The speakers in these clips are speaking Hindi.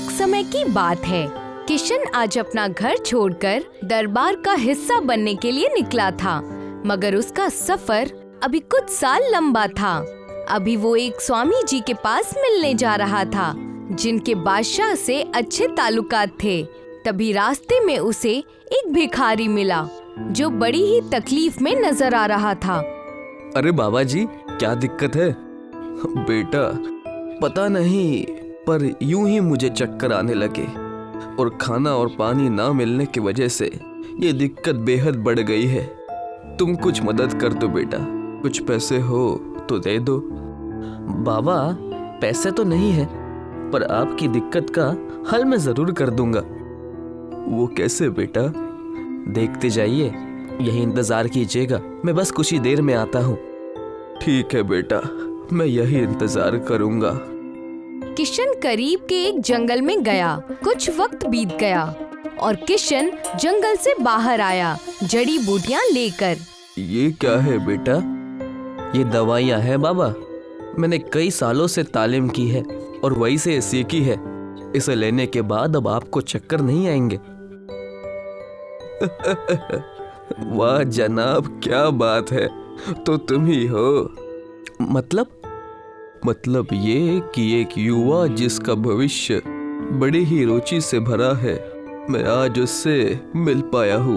एक समय की बात है। किशन आज अपना घर छोड़कर दरबार का हिस्सा बनने के लिए निकला था, मगर उसका सफर अभी कुछ साल लंबा था। अभी वो एक स्वामी जी के पास मिलने जा रहा था, जिनके बादशाह से अच्छे ताल्लुकात थे। तभी रास्ते में उसे एक भिखारी मिला, जो बड़ी ही तकलीफ में नजर आ रहा था। अरे बाबा जी, क्या दिक्कत है? बेटा, पता नहीं, पर यूं ही मुझे चक्कर आने लगे और खाना और पानी ना मिलने की वजह से ये दिक्कत बेहद बढ़ गई है। तुम कुछ मदद कर दो बेटा, कुछ पैसे हो तो दे दो। बाबा, पैसे तो नहीं है, पर आपकी दिक्कत का हल मैं जरूर कर दूंगा। वो कैसे बेटा? देखते जाइए, यही इंतजार कीजिएगा, मैं बस कुछ ही देर में आता हूँ। ठीक है बेटा, मैं यही इंतजार करूंगा। किशन करीब के एक जंगल में गया। कुछ वक्त बीत गया और किशन जंगल से बाहर आया, जड़ी बूटियां लेकर। ये क्या है बेटा? ये दवाइयाँ हैं बाबा, मैंने कई सालों से तालीम की है और वही से सीखी है। इसे लेने के बाद अब आपको चक्कर नहीं आएंगे। वाह जनाब, क्या बात है, तो तुम ही हो। मतलब ये कि एक युवा जिसका भविष्य बड़ी ही रुचि से भरा है, मैं आज उससे मिल पाया हूँ।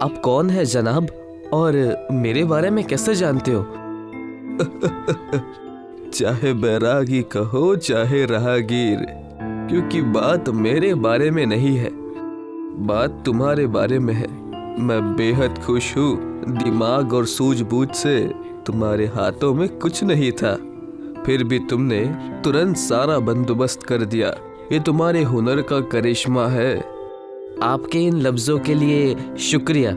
आप कौन है जनाब, और मेरे बारे में कैसे जानते हो? चाहे बैरागी कहो चाहे राहगीर, क्योंकि बात मेरे बारे में नहीं है, बात तुम्हारे बारे में है। मैं बेहद खुश हूँ, दिमाग और सूझबूझ से तुम्हारे हाथों में कुछ नहीं था, फिर भी तुमने तुरंत सारा बंदोबस्त कर दिया। ये तुम्हारे हुनर का करिश्मा है। आपके इन लफ्जों के लिए शुक्रिया।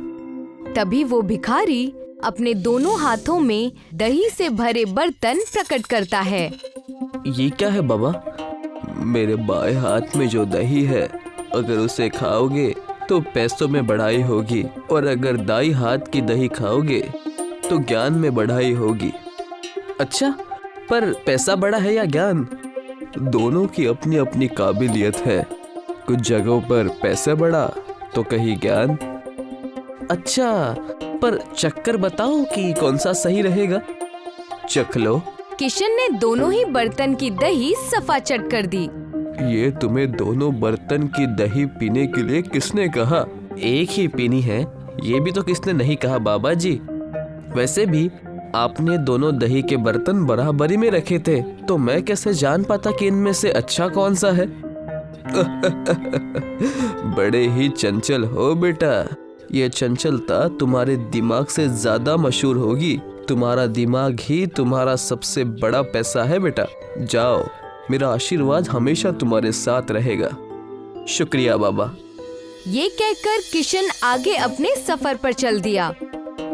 तभी वो भिखारी अपने दोनों हाथों में दही से भरे बर्तन प्रकट करता है। ये क्या है बाबा? मेरे बाएं हाथ में जो दही है, अगर उसे खाओगे तो पैसों में बढ़ाई होगी, और अगर दाई हाथ की दही खाओगे तो ज्ञान में बढ़ाई होगी। अच्छा, पर पैसा बड़ा है या ज्ञान? दोनों की अपनी अपनी काबिलियत है। कुछ जगहों पर पैसा बड़ा तो कहीं ज्ञान। अच्छा, पर चक्कर बताओ कि कौन सा सही रहेगा। चख लो। किशन ने दोनों ही बर्तन की दही सफा चट कर दी। ये तुम्हें दोनों बर्तन की दही पीने के लिए किसने कहा? एक ही पीनी है, ये भी तो किसने नहीं कहा बाबा जी। वैसे भी आपने दोनों दही के बर्तन बराबरी में रखे थे, तो मैं कैसे जान पाता कि इनमें से अच्छा कौन सा है? बड़े ही चंचल हो बेटा। ये चंचलता तुम्हारे दिमाग से ज्यादा मशहूर होगी। तुम्हारा दिमाग ही तुम्हारा सबसे बड़ा पैसा है बेटा। जाओ, मेरा आशीर्वाद हमेशा तुम्हारे साथ रहेगा। शुक्रिया बाबा। ये कहकर किशन आगे अपने सफर पर चल दिया।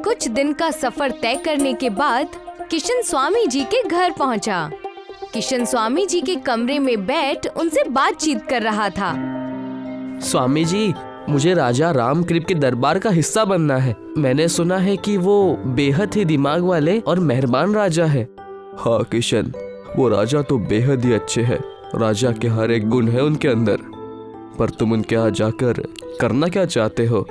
कुछ दिन का सफर तय करने के बाद किशन स्वामी जी के घर पहुंचा। किशन स्वामी जी के कमरे में बैठ उनसे बातचीत कर रहा था। स्वामी जी, मुझे राजा रामकृप के दरबार का हिस्सा बनना है। मैंने सुना है कि वो बेहद ही दिमाग वाले और मेहरबान राजा है। हाँ किशन, वो राजा तो बेहद ही अच्छे हैं। राजा के हर एक गुण है उनके अंदर। पर तुम उनके यहाँ जाकर करना क्या चाहते हो?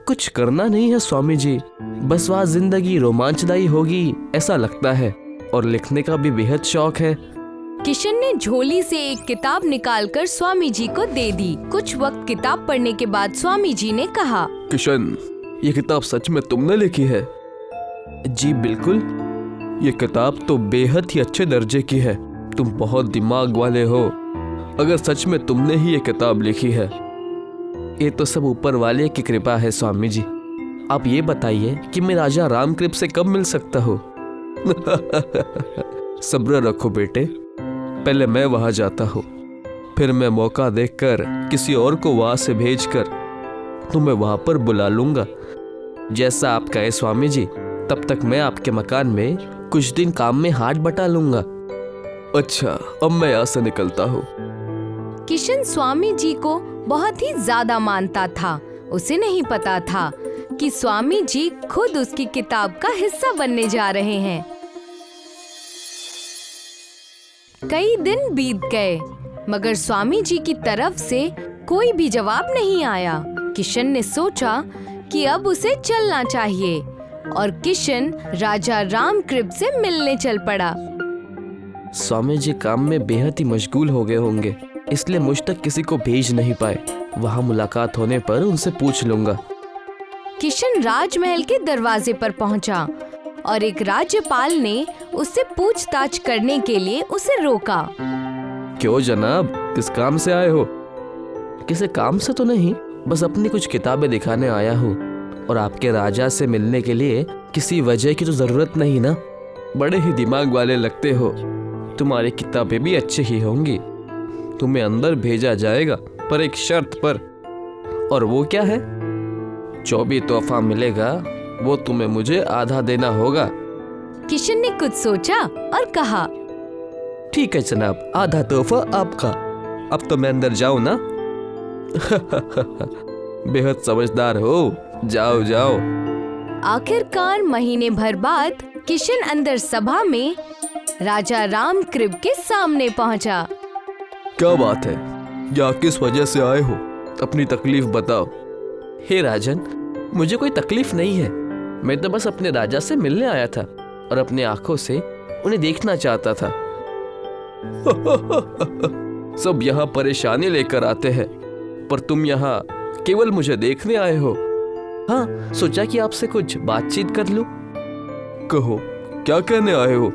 कुछ करना नहीं है स्वामी जी, बस वहाँ जिंदगी रोमांचदायी होगी ऐसा लगता है, और लिखने का भी बेहद शौक है। किशन ने झोली से एक किताब निकालकर स्वामी जी को दे दी। कुछ वक्त किताब पढ़ने के बाद स्वामी जी ने कहा, किशन, ये किताब सच में तुमने लिखी है? जी बिल्कुल। ये किताब तो बेहद ही अच्छे दर्जे की है। तुम बहुत दिमाग वाले हो, अगर सच में तुमने ही ये किताब लिखी है। ये तो सब ऊपर वाले की कृपा है स्वामी जी। आप ये बताइए कि मैं राजा रामकृप से कब मिल सकता हूँ? सब्र रखो बेटे, पहले मैं वहां जाता हूँ, फिर मैं मौका देखकर किसी और को वहां से भेजकर तुम्हें वहां पर बुला लूंगा। जैसा आप कहे स्वामी जी। तब तक मैं आपके मकान में कुछ दिन काम में हाथ बटा लूंगा। अच्छा, अब मैं यहाँ से निकलता हूँ। किशन स्वामी जी को बहुत ही ज्यादा मानता था। उसे नहीं पता था कि स्वामी जी खुद उसकी किताब का हिस्सा बनने जा रहे हैं। कई दिन बीत गए मगर स्वामी जी की तरफ से कोई भी जवाब नहीं आया। किशन ने सोचा कि अब उसे चलना चाहिए और किशन राजा रामकृप से मिलने चल पड़ा। स्वामी जी काम में बेहद ही मशगूल हो गए होंगे, इसलिए मुझ तक किसी को भेज नहीं पाए। वहाँ मुलाकात होने पर उनसे पूछ लूंगा। किशन राजमहल के दरवाजे पर पहुंचा और एक राज्यपाल ने उससे पूछताछ करने के लिए उसे रोका। क्यों जनाब, किस काम से आए हो? किसी काम से तो नहीं, बस अपनी कुछ किताबें दिखाने आया हूँ। और आपके राजा से मिलने के लिए किसी वजह की तो जरूरत नहीं ना। बड़े ही दिमाग वाले लगते हो। तुम्हारी किताबें भी अच्छी ही होंगी। तुम्हें अंदर भेजा जाएगा, पर एक शर्त पर। और वो क्या है? जो भी तोहफा मिलेगा वो तुम्हें मुझे आधा देना होगा। किशन ने कुछ सोचा और कहा, ठीक है जनाब, आधा तोहफा आपका। अब तो मैं अंदर जाऊं ना? बेहद समझदार हो, जाओ जाओ। आखिरकार महीने भर बाद किशन अंदर सभा में राजा रामकृप के सामने पहुंचा। क्या बात है? या किस वजह से आए हो? अपनी तकलीफ बताओ। हे राजन, मुझे कोई तकलीफ नहीं है। मैं तो बस अपने राजा से मिलने आया था और अपने आंखों से उन्हें देखना चाहता था। सब यहाँ परेशानी लेकर आते हैं, पर तुम यहाँ केवल मुझे देखने आए हो। हाँ, सोचा कि आपसे कुछ बातचीत कर लूं। कहो, क्या कहने आए हो?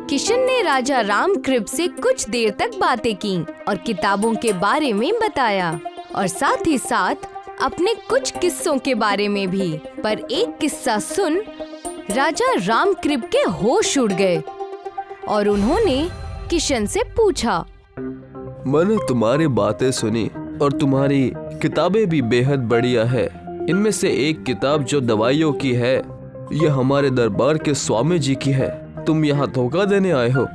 किशन ने राजा रामकृप से कुछ देर तक बातें की और किताबों के बारे में बताया और साथ ही साथ अपने कुछ किस्सों के बारे में भी। पर एक किस्सा सुन राजा रामकृप के होश उड़ गए और उन्होंने किशन से पूछा, मैंने तुम्हारी बातें सुनी और तुम्हारी किताबें भी बेहद बढ़िया है। इनमें से एक किताब जो दवाइयों की है, यह हमारे दरबार के स्वामी जी की है। तुम यहाँ धोखा देने आए हो।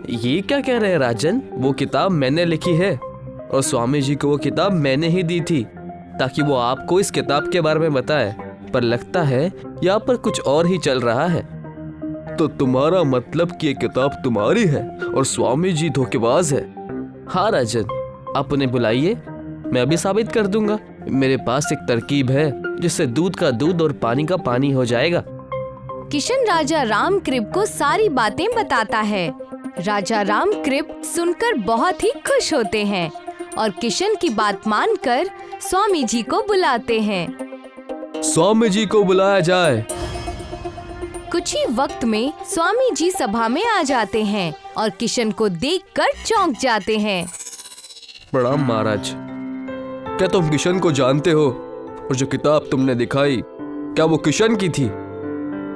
ये क्या कह रहे हैं राजन? वो किताब मैंने लिखी है और स्वामी जी को वो किताब मैंने ही दी थी ताकि वो आपको इस किताब के बारे में बताए। पर लगता है यहाँ पर कुछ और ही चल रहा है। तो तुम्हारा मतलब कि ये किताब तुम्हारी है और स्वामी जी धोखेबाज है? हाँ राजन, आप उन्हें बुलाइए, मैं अभी साबित कर दूंगा। मेरे पास एक तरकीब है जिससे दूध का दूध और पानी का पानी हो जाएगा। किशन राजा रामकृप को सारी बातें बताता है। राजा रामकृप सुनकर बहुत ही खुश होते हैं और किशन की बात मानकर स्वामी जी को बुलाते हैं। स्वामी जी को बुलाया जाए। कुछ ही वक्त में स्वामी जी सभा में आ जाते हैं और किशन को देखकर चौंक जाते हैं। प्रणाम महाराज। क्या तुम किशन को जानते हो? और जो किताब तुमने दिखाई, क्या वो किशन की थी?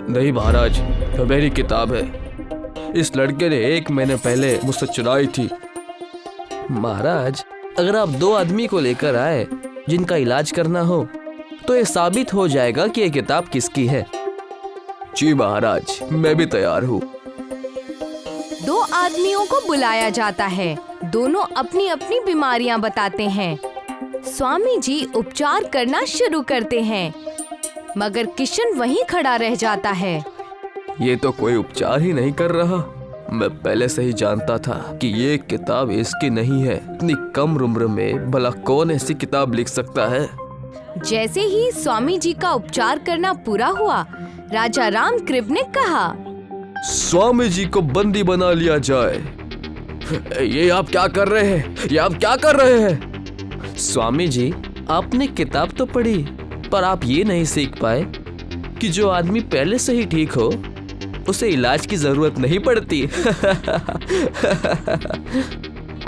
नहीं महाराज, वो मेरी किताब है। इस लड़के ने 1 महीने पहले मुझसे चुराई थी। महाराज, अगर आप 2 आदमी को लेकर आए जिनका इलाज करना हो तो ये साबित हो जाएगा कि ये किताब किसकी है। जी महाराज, मैं भी तैयार हूँ। 2 आदमियों को बुलाया जाता है। दोनों अपनी अपनी बीमारियां बताते हैं। स्वामी जी उपचार करना शुरू करते हैं, मगर किशन वहीं खड़ा रह जाता है। ये तो कोई उपचार ही नहीं कर रहा। मैं पहले से ही जानता था कि ये किताब इसकी नहीं है। इतनी कम उम्र में भला कौन ऐसी किताब लिख सकता है? जैसे ही स्वामी जी का उपचार करना पूरा हुआ, राजा रामकृप ने कहा, स्वामी जी को बंदी बना लिया जाए। ये आप क्या कर रहे हैं? ये आप क्या कर रहे हैं? स्वामी जी, आपने किताब तो पढ़ी, पर आप ये नहीं सीख पाए कि जो आदमी पहले से ही ठीक हो उसे इलाज की जरूरत नहीं पड़ती।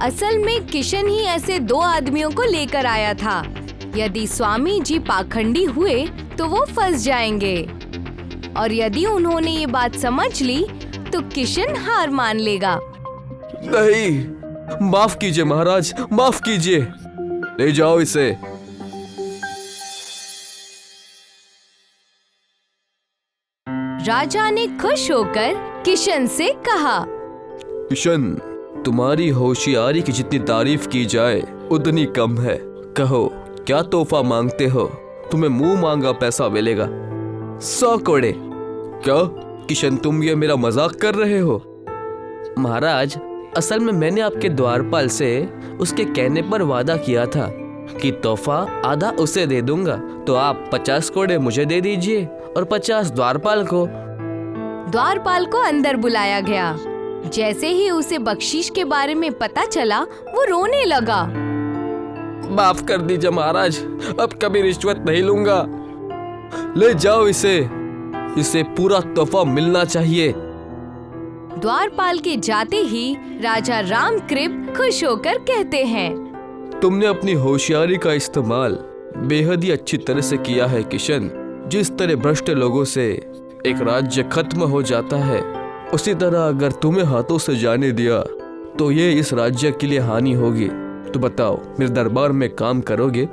असल में किशन ही ऐसे 2 आदमियों को लेकर आया था। यदि स्वामी जी पाखंडी हुए तो वो फंस जाएंगे, और यदि उन्होंने ये बात समझ ली तो किशन हार मान लेगा। नहीं, माफ कीजिए महाराज, माफ कीजिए। ले जाओ इसे। राजा ने खुश होकर किशन से कहा, किशन, तुम्हारी होशियारी की जितनी तारीफ की जाए उतनी कम है। कहो, क्या तोहफा मांगते हो? तुम्हें मुंह मांगा पैसा मिलेगा। 100 कोड़े। क्या किशन, तुम ये मेरा मजाक कर रहे हो? महाराज, असल में मैंने आपके द्वारपाल से उसके कहने पर वादा किया था कि तोहफा आधा उसे दे दूंगा, तो आप 50 कोड़े मुझे दे दीजिए और 50 द्वारपाल को। द्वारपाल को अंदर बुलाया गया। जैसे ही उसे बख्शीश के बारे में पता चला, वो रोने लगा। माफ कर दीजिए महाराज, अब कभी रिश्वत नहीं लूंगा। ले जाओ इसे पूरा तोहफा मिलना चाहिए। द्वारपाल के जाते ही राजा रामकृप खुश होकर कहते हैं, तुमने अपनी होशियारी का इस्तेमाल बेहद ही अच्छी तरह से किया है किशन। जिस तरह भ्रष्ट लोगों से एक राज्य खत्म हो जाता है, उसी तरह अगर तुम्हें हाथों से जाने दिया तो ये इस राज्य के लिए हानि होगी। तो बताओ, मेरे दरबार में काम करोगे?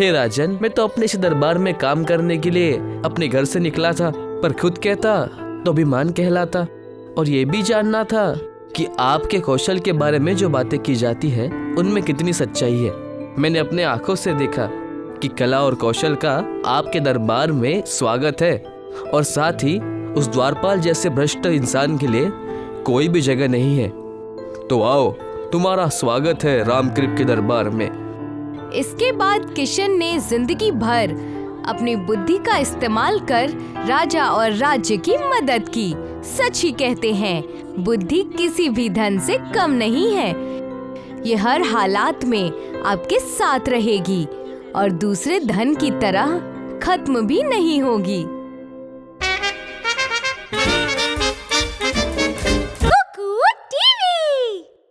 हे राजन, मैं तो अपने इस दरबार में काम करने के लिए अपने घर से निकला था, पर खुद कहता तो अभिमान कहलाता। और ये भी जानना था कि आपके कौशल के बारे में जो बातें की जाती है उनमें कितनी सच्चाई है। मैंने अपने आंखों से देखा कि कला और कौशल का आपके दरबार में स्वागत है, और साथ ही उस द्वारपाल जैसे भ्रष्ट इंसान के लिए कोई भी जगह नहीं है। तो आओ, तुम्हारा स्वागत है रामकृप के दरबार में। इसके बाद किशन ने जिंदगी भर अपनी बुद्धि का इस्तेमाल कर राजा और राज्य की मदद की। सच ही कहते हैं, बुद्धि किसी भी धन से कम नहीं है। ये हर हालात में आपके साथ रहेगी और दूसरे धन की तरह खत्म भी नहीं होगी।